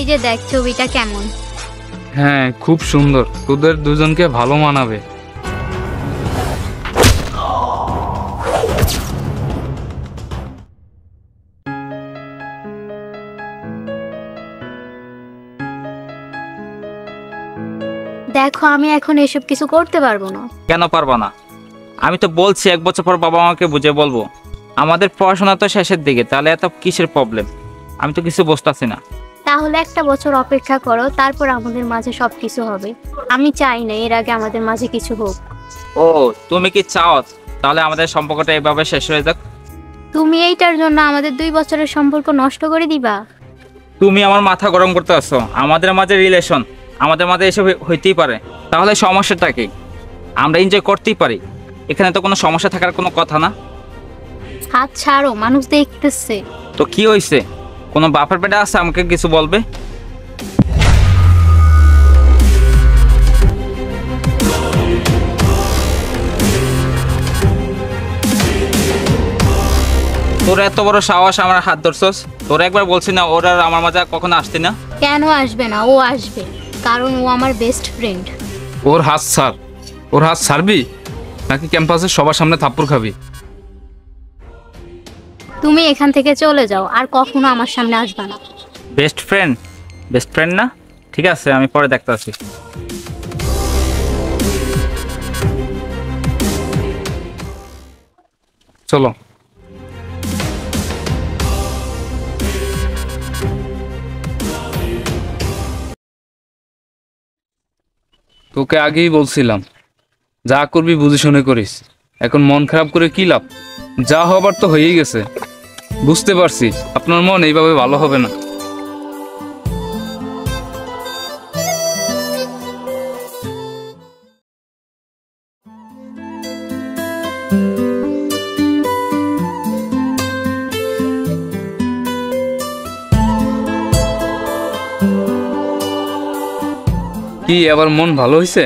এই যে দেখ ছবিটা কেমন। হ্যাঁ খুব সুন্দর, তোদের দুজনকে ভালো মানাবে। দেখো আমি এখন এসব কিছু করতে পারবো না। কেন পারবা না? আমি তো বলছি 1 বছর পর বাবা মাকে বুঝে বলবো। আমাদের পড়াশোনা তো শেষের দিকে, তাহলে এত কিসের প্রবলেম? আমি তো কিছু বুঝতেছি না। তাহলে একটা বছর অপেক্ষা করো, তারপর আমাদের মাঝে সবকিছু হবে। আমি চাই না এর আগে আমাদের মাঝে কিছু হোক। ও তুমি কি চাও তাহলে আমাদের সম্পর্কটা এভাবে শেষ হয়ে যাক? তুমি এইটার জন্য আমাদের 2 বছরের সম্পর্ক নষ্ট করে দিবা? তুমি আমার মাথা গরম করতে আসছো। আমাদের মাঝে রিলেশন, আমাদের মাঝে এসব হইতেই পারে। তাহলে সমস্যাটা কি? আমরা এনজয় করতেই পারি, এখানে তো কোনো সমস্যা থাকার কোনো কথা না। হাত ছাড়ো, মানুষ দেখতেছে। তো কি হয়েছে? কোনো বাপের পেটে আছে আমাকে কিছু বলবে? তোর এত বড় সাহস আমার হাত ধরছস? তোর একবার বলছি না ওর আর আমার মাঝে কখনো আসতি না? কেন আসবে না? ও আসবে, কারণ ও আমার বেস্ট ফ্রেন্ড। ওর হাত ছাড়। ওর হাত ছাড়বি নাকি ক্যাম্পাসে সবার সামনে থাপ্পড় খাবি? তুমি এখান থেকে চলে যাও, আর কখনো আমার সামনে আসবে না। Best friend? বেস্ট ফ্রেন্ড না, ঠিক আছে আমি পরে দেখতে আসি। চলো। তোকে আগেই বলছিলাম যা করবি বুঝে শুনে করিস। এখন মন খারাপ করে কি লাভ? যা হবার তো হয়েই গেছে। বুঝতে পারছি আপনার মন এইভাবে ভালো হবে না। কি এবার মন ভালো হয়েছে?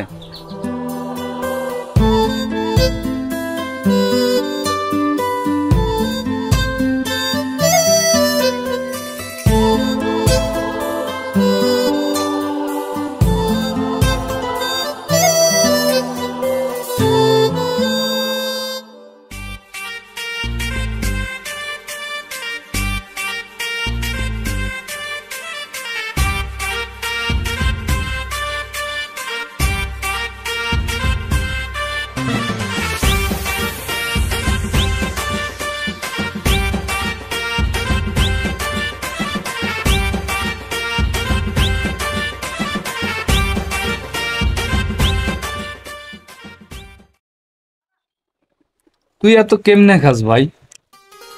তুই এত কেমনে খাস ভাই?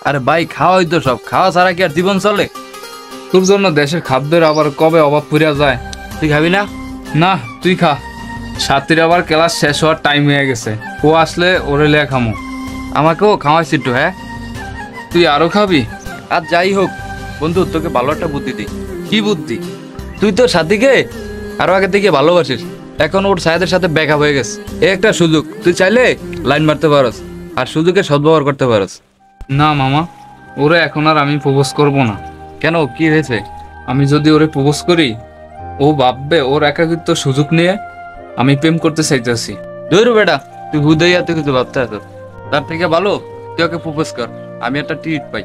আরে ভাই খাওয়াই তো সব, খাওয়া ছাড়া কি আর জীবন চলে? তোর জন্য দেশের খাদ্যের আবার কবে অভাব পুরিয়া যায়। তুই খাবি না? না তুই খা। সাথীর আবার ক্লাস শেষ হওয়ার টাইম হয়ে গেছে, ও আসলে ওরে লেয়া খামো। আমাকেও খাওয়াইছি একটু। হ্যাঁ তুই আরো খাবি? আর যাই হোক বন্ধু, তোকে ভালো একটা বুদ্ধি দিই। কি বুদ্ধি? তুই তোর সাথীকে আরো আগে থেকে ভালোবাসিস, এখন ওর সায়াদের সাথে ব্যাক হয়ে গেছে। এ একটা সুযোগ, তুই চাইলে লাইন মারতে পারস আর সুযোগের সদ্ব্যবহার করতে পারস। না মামা, ওরে এখন আর আমি প্রপোজ করব না। কেন, কি হয়েছে? আমি যদি ওরে প্রপোজ করি ও ভাববে ওর একাকিত্ব সুযোগ নিয়ে আমি প্রেম করতে চাইতেছি। ধরু বেটা, তুই হুদইয়া তুই কিছু ভাবতে আস। তার থেকে ভালো তুই ওকে প্রপোজ কর, আমি একটা ট্রিট পাই।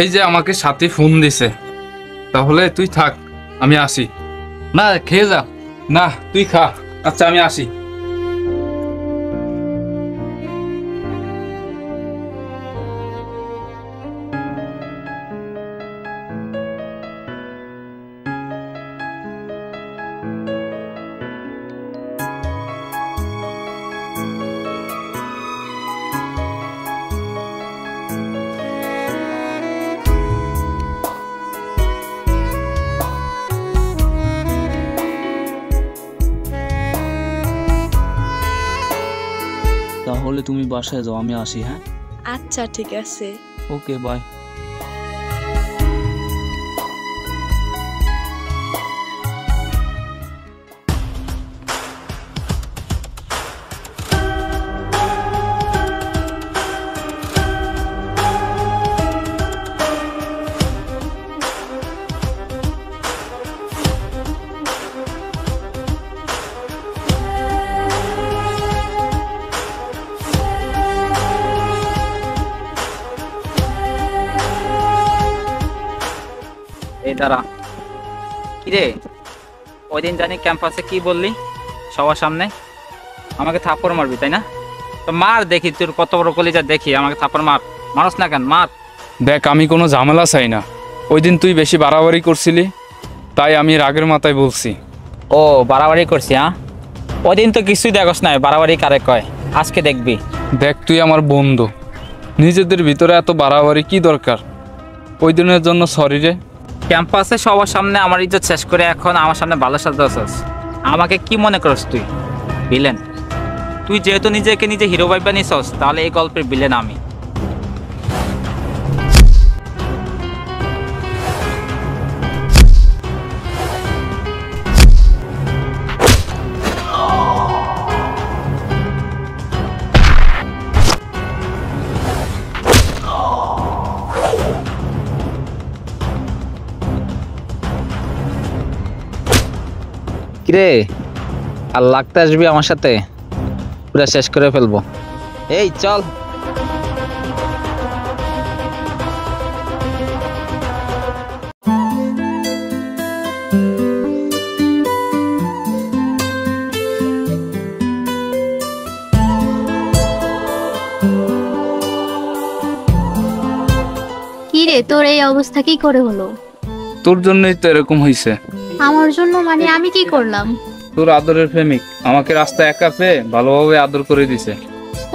এই যে আমাকে সাথী ফোন দিছে, তাহলে তুই থাক, আমি আসি। না খেয়ে যা। না তুই খা। আচ্ছা আমি আসি। তাহলে তুমি বাসায় যাও, আমি আসি। হ্যাঁ আচ্ছা ঠিক আছে। Okay bye. দাঁড়া। কিরে, ওই দিন জানি ক্যাম্পাসে কি বললি সবার সামনে? আমাকে থাপ্পড় মারবি তাই না? তো মার দেখি, তোর কত বড় কলিজা দেখি, আমাকে থাপ্পড় মার। মারস না কেন, মার। দেখ, আমি কোনো ঝামেলা চাই না। ওই দিন তুই বেশি বাড়াবাড়ি করছিলি, তাই আমি রাগের মাথায় বলছি। ও বাড়াবাড়ি করছি? হ্যাঁ, ওই দিন তো কিছুই দেখস নাই, বাড়াবাড়ি কারে কয়, আজকে দেখবি। দেখ, তুই আমার বন্ধু, নিজেদের ভিতরে এত বাড়াবাড়ি কি দরকার? ওই দিনের জন্য সরি রে। ক্যাম্পাসে সবার সামনে আমার ইজ্জত শেষ করে এখন আমার সামনে ভালো সাজতে আসছিস। আমাকে কি মনে করস তুই? ভিলেন? তুই যেহেতু নিজেকে নিজে হিরো ভাইবা নিছস, তাহলে এই গল্পের ভিলেন আমি। কিরে, আর লাগতে আসবি আমার সাথে? পুরা শেষ করে ফেলবো। এই চল। কি রে, তোর এই অবস্থা কি করে হলো? তোর জন্যই তো এরকম হয়েছে। আমার জন্য মানে? আমি কি করলাম? তোর আদরের প্রেমিক আমাকে রাস্তায় একা পেয়ে ভালোভাবে আদর করে দিছে।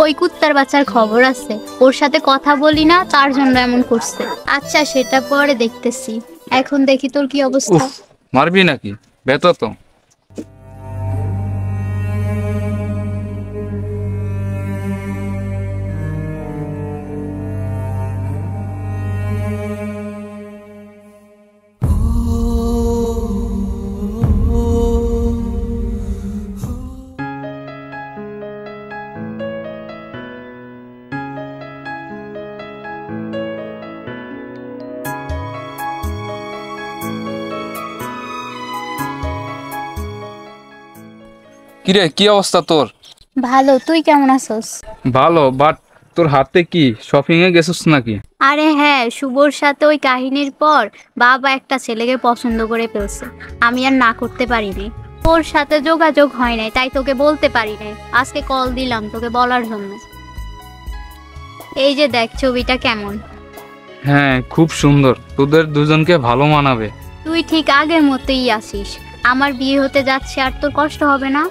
ওই কুত্তার বাচ্চার খবর আছে, ওর সাথে কথা বলি না তার জন্য এমন করছে। আচ্ছা, সেটা পরে দেখতেছি, এখন দেখি তোর কি অবস্থা। উফ, মারবি নাকি? বেতো তো। কিরে, কি অবস্থা তোর? ভালো, তুই কেমন আছস? ভালো, বাট তোর হাতে কি, শপিং এ গেছিস নাকি? আরে হ্যাঁ, শুভর সাথে ওই কাহিনীর পর বাবা একটা ছেলেকে পছন্দ করে ফেলছে। আমি আর না করতে পারিনি। ওর সাথে যোগাযোগ হয় নাই, তাই তোকে বলতে পারি নাই। আজকে কল দিলাম তোকে বলার জন্য। এই যে দেখ ছবিটা কেমন। হ্যাঁ, খুব সুন্দর, তোদের দুজনকে ভালো মানাবে। তুই ঠিক আগের মতোই আসিস। আমার বিয়ে হতে যাচ্ছে, আর তোর কষ্ট হবে না?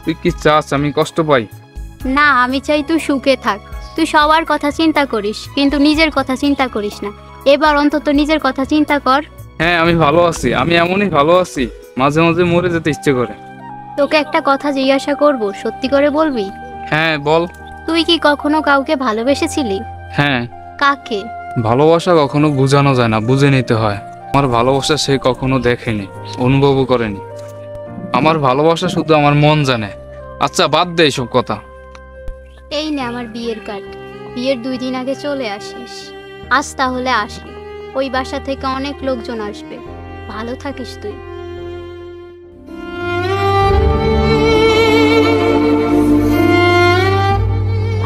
তুই কি চাস আমি কষ্ট পাই? না, আমি চাই তুই সুখে থাক। তুই সবার কথা চিন্তা করিস, কিন্তু নিজের কথা চিন্তা করিস না। এবার অন্তত নিজের কথা চিন্তা কর। হ্যাঁ, আমি ভালো আছি, আমি এমনই ভালো আছি, মাঝে মাঝে মরে যেতে ইচ্ছে করে। তোকে একটা কথা জিজ্ঞাসা করব, সত্যি করে বলবি? হ্যাঁ, বল। তুই কি কখনো কাউকে ভালোবেসেছিলি? হ্যাঁ। কাকে? ভালোবাসা কখনো বোঝানো যায় না, বুঝে নিতে হয়। আমার ভালোবাসা সে কখনো দেখেনি, অনুভবও করেনি। আমার ভালোবাসা শুধু আমার মন জানে। আচ্ছা, বাদ দে এইসব কথা। এই নে আমার বিয়ের কার্ড। বিয়ের 2 দিন আগে চলে আসিস। আজ তাহলে আসি। ওই বাসা থেকে অনেক লোকজন আসবে। ভালো থাকিস তুই।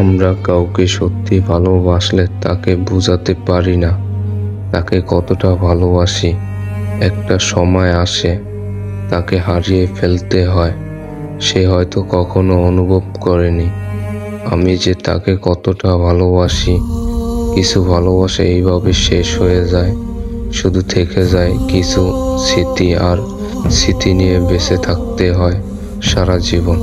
আমরা কাউকে সত্যি ভালোবাসলে তাকে বোঝাতে পারি না তাকে কতটা ভালোবাসি। একটা সময় আসে তাকে হারিয়ে ফেলতে হয়। সে হয়তো কখনো অনুভব করেনি আমি যে তাকে কতটা ভালোবাসি। কিছু ভালোবাসা এইভাবে শেষ হয়ে যায়, শুধু থেকে যায় কিছু স্মৃতি, আর স্মৃতি নিয়ে বেঁচে থাকতে হয় সারা জীবন।